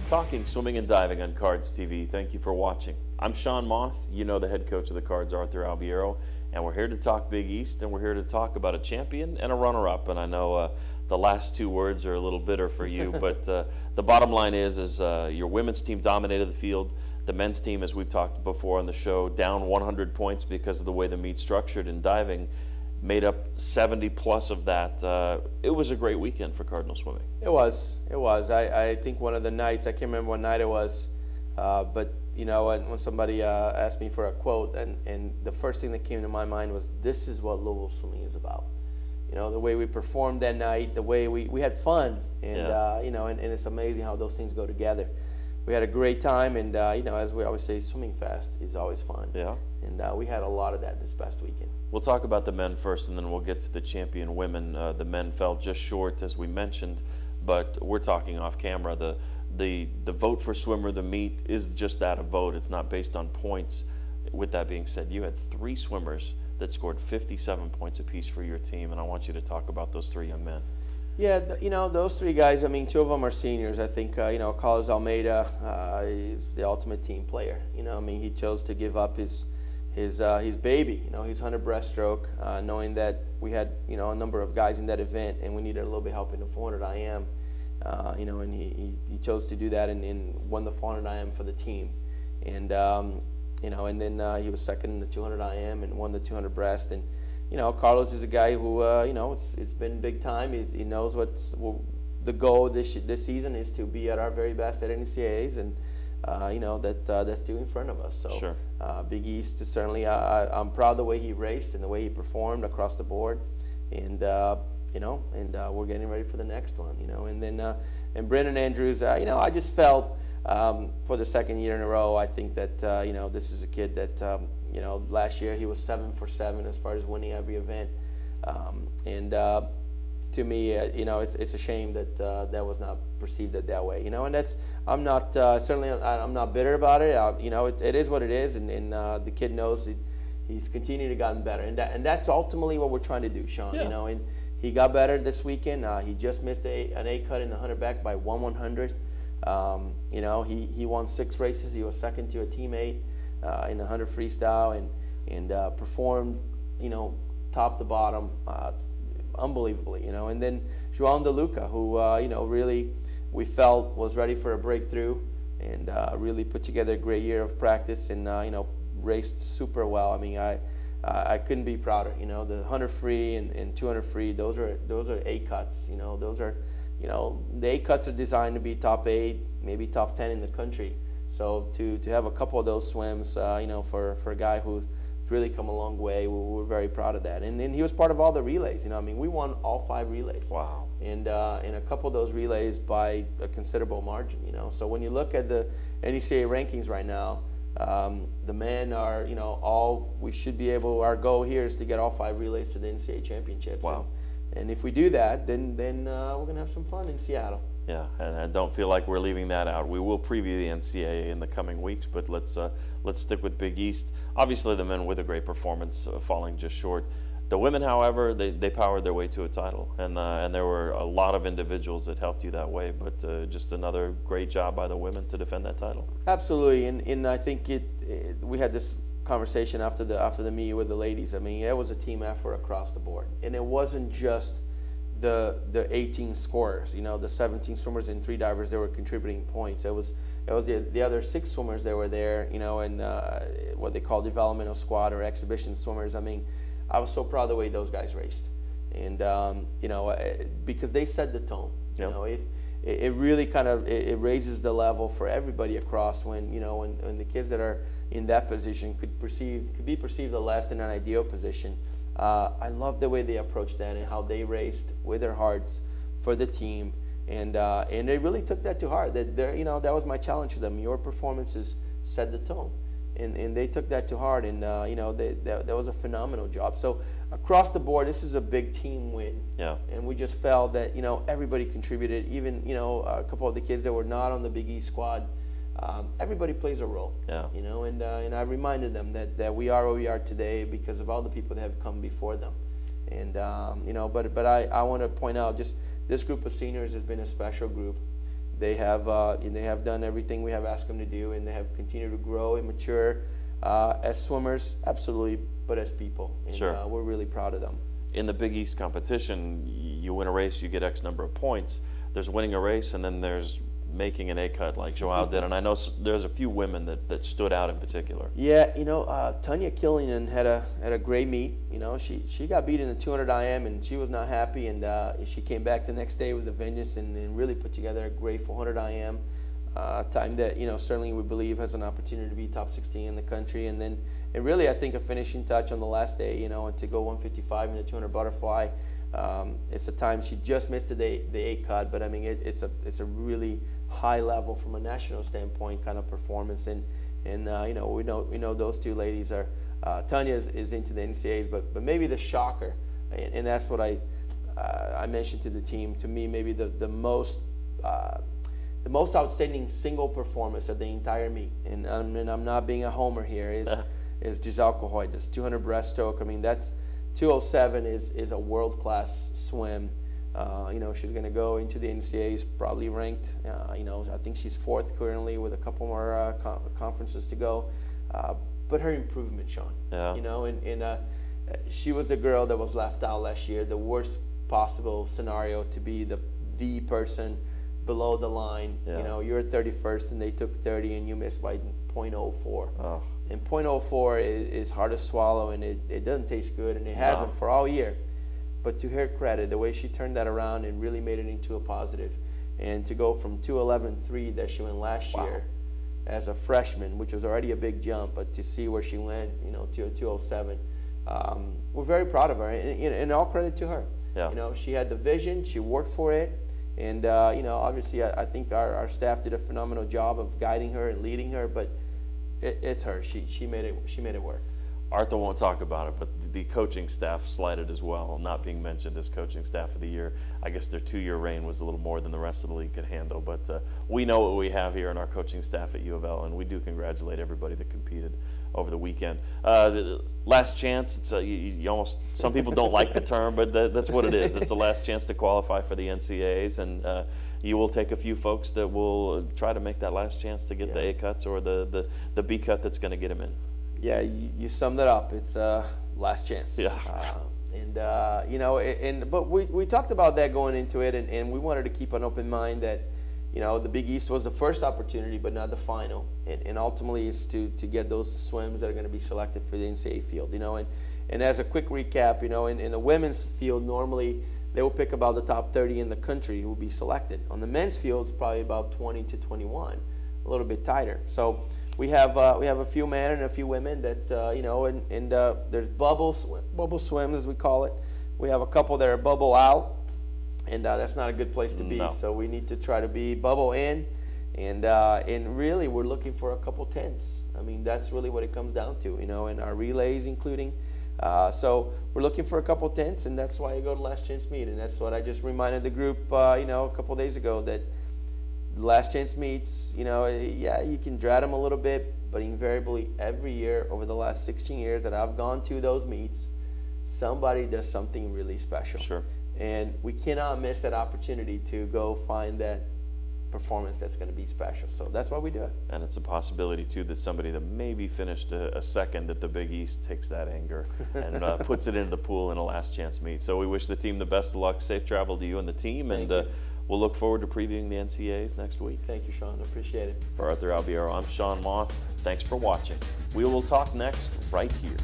talking swimming and diving on Cards TV. Thank you for watching. I'm Sean Moth. You know the head coach of the Cards, Arthur Albiero, and we're here to talk Big East, and we're here to talk about a champion and a runner-up. And I know the last two words are a little bitter for you, but the bottom line is your women's team dominated the field. The men's team, as we've talked before on the show, down 100 points because of the way the meet's structured in diving, made up 70 plus of that. It was a great weekend for Cardinal swimming. It was. I think one of the nights, I can't remember what night it was, but you know, when somebody asked me for a quote, and the first thing that came to my mind was, this is what Louisville swimming is about. You know, the way we performed that night, the way we had fun, and yeah. You know, and it's amazing how those things go together. We had a great time, and you know, as we always say, swimming fast is always fun. Yeah. And we had a lot of that this past weekend. We'll talk about the men first, and then we'll get to the champion women. The men fell just short, as we mentioned, but we're talking off camera. The vote for swimmer, the meet, is just that, a vote. It's not based on points. With that being said, you had 3 swimmers that scored 57 points apiece for your team, and I want you to talk about those 3 young men. Yeah, you know, those 3 guys, I mean, 2 of them are seniors. I think, you know, Carlos Almeida is the ultimate team player. You know, I mean, he chose to give up his baby, you know, his 100 breaststroke, knowing that we had, you know, a number of guys in that event and we needed a little bit help in the 400 IM. You know, and he chose to do that and won the 400 IM for the team. And, you know, and then he was second in the 200 IM and won the 200 breast. And, you know, Carlos is a guy who, you know, it's been big time. He knows the goal this season is to be at our very best at NCAAs, and you know, that's due in front of us. So sure. Big East is certainly, I'm proud of the way he raced and the way he performed across the board, and you know, and we're getting ready for the next one. You know, and then and Brendan Andrews, you know, I just felt for the 2nd year in a row, I think that you know, this is a kid that. You know, last year he was 7 for 7 as far as winning every event, and to me, you know, it's a shame that that was not perceived that way. You know, and that's, I'm not certainly I'm not bitter about it. You know, it is what it is, and the kid knows he's continued to gotten better, and that's ultimately what we're trying to do, Sean. Yeah. You know, and he got better this weekend. He just missed an A cut in the 100 back by 1/100th. You know, he won 6 races. He was second to a teammate in the 100 freestyle, and performed, you know, top to bottom, unbelievably, you know. And then João De Luca, who you know, really we felt was ready for a breakthrough, and really put together a great year of practice, and you know, raced super well. I mean, I couldn't be prouder. You know, the 100 free and 200 free, those are A cuts. You know, those are, you know, the A cuts are designed to be top 8, maybe top 10 in the country. So to have a couple of those swims, you know, for a guy who's really come a long way, we're very proud of that. And then he was part of all the relays. You know, I mean, we won all 5 relays. Wow. And a couple of those relays by a considerable margin. You know, so when you look at the NCAA rankings right now, the men are, you know, all we should be able. Our goal here is to get all 5 relays to the NCAA championships. Wow. And if we do that, then we're gonna have some fun in Seattle. Yeah, and I don't feel like we're leaving that out. We will preview the NCAA in the coming weeks, but let's stick with Big East. Obviously, the men with a great performance, falling just short. The women, however, they powered their way to a title, and there were a lot of individuals that helped you that way. But just another great job by the women to defend that title. Absolutely, and I think we had this conversation after the meet with the ladies. I mean, it was a team effort across the board, and it wasn't just the 18 scorers, you know, the 17 swimmers and 3 divers that were contributing points. It was the other 6 swimmers that were there, you know, and what they call developmental squad or exhibition swimmers. I mean, I was so proud of the way those guys raced, and you know, because they set the tone. Yep. You know, it really kind of it raises the level for everybody across when, you know, when the kids that are in that position could be perceived a less than an ideal position. I love the way they approached that and how they raced with their hearts for the team, and they really took that to heart. That you know, that was my challenge to them. Your performances set the tone, and they took that to heart, and you know, that was a phenomenal job. So across the board, this is a big team win. Yeah. And we just felt that, you know, everybody contributed. Even, you know, a couple of the kids that were not on the Big East squad. Everybody plays a role, yeah. You know, and I reminded them that we are where we are today because of all the people that have come before them, and you know, but I want to point out, just this group of seniors has been a special group. they have done everything we have asked them to do, and they have continued to grow and mature as swimmers, absolutely, but as people. And, sure. We're really proud of them. In the Big East competition, you win a race, you get X number of points. There's winning a race, and then there's making an A cut like Joao did. And I know there's a few women that stood out in particular. Yeah, Tonya Killings had a great meet. She got beat in the 200 IM, and she was not happy, and she came back the next day with a vengeance and really put together a great 400 IM time that certainly we believe has an opportunity to be top 16 in the country. And then really I think a finishing touch on the last day, and to go 155 in the 200 butterfly. It's a time she just missed the A cut, but I mean it's a really high level from a national standpoint kind of performance, and we know those two ladies are Tonya is into the NCAAs, but maybe the shocker, and that's what I mentioned to the team. To me, maybe the most outstanding single performance of the entire meet, and I'm not being a homer here, is Giselle Cohoy, this 200 breaststroke. I mean, that's 207 is a world-class swim. She's going to go into the NCAAs probably ranked. I think she's 4th currently with a couple more conferences to go. But her improvement, Sean. Yeah. She was the girl that was left out last year. The worst possible scenario to be the person below the line. Yeah. You're 31st and they took 30 and you missed by 0.04. Oh. And 0.04 is hard to swallow, and it doesn't taste good, and it hasn't for all year. But to her credit, the way she turned that around and really made it into a positive, and to go from 211.3 that she went last year as a freshman, which was already a big jump, but to see where she went, to a 207, we're very proud of her, and all credit to her. Yeah. She had the vision, she worked for it, and obviously I think our staff did a phenomenal job of guiding her and leading her, but it's her. She made it work. Arthur won't talk about it, but the coaching staff slighted as well, not being mentioned as coaching staff of the year. I guess their 2-year reign was a little more than the rest of the league could handle, but we know what we have here in our coaching staff at U of L, and we do congratulate everybody that competed over the weekend. The last chance, it's you almost, some people don't like the term, but that's what it is. It's the last chance to qualify for the NCAAs, and you will take a few folks that will try to make that last chance to get the A cuts or the B cut that's going to get them in. Yeah, you summed it up. It's last chance. Yeah. But we talked about that going into it, and we wanted to keep an open mind that, the Big East was the first opportunity, but not the final. And ultimately, it's to get those swims that are going to be selected for the NCAA field. And as a quick recap, in the women's field, normally they will pick about the top 30 in the country who will be selected. On the men's field, it's probably about 20 to 21, a little bit tighter. So we have a few men and a few women that there's bubble swims as we call it. We have a couple that are bubble out, and that's not a good place to be. No. So we need to try to be bubble in, and really we're looking for a couple tenths. I mean, that's really what it comes down to, in our relays including. So we're looking for a couple tenths, and that's why you go to last chance meet, and that's what I just reminded the group a couple days ago, that last chance meets, you can dread them a little bit, but invariably every year over the last 16 years that I've gone to those meets, somebody does something really special. Sure. And we cannot miss that opportunity to go find that performance that's going to be special. So that's why we do it. And it's a possibility, too, that somebody that maybe finished a second at the Big East takes that anger and puts it into the pool in a last chance meet. So we wish the team the best of luck. Safe travel to you and the team. Thank and you. We'll look forward to previewing the NCAAs next week. Thank you, Sean. I appreciate it. For Arthur Albiero, I'm Sean Moth. Thanks for watching. We will talk next right here.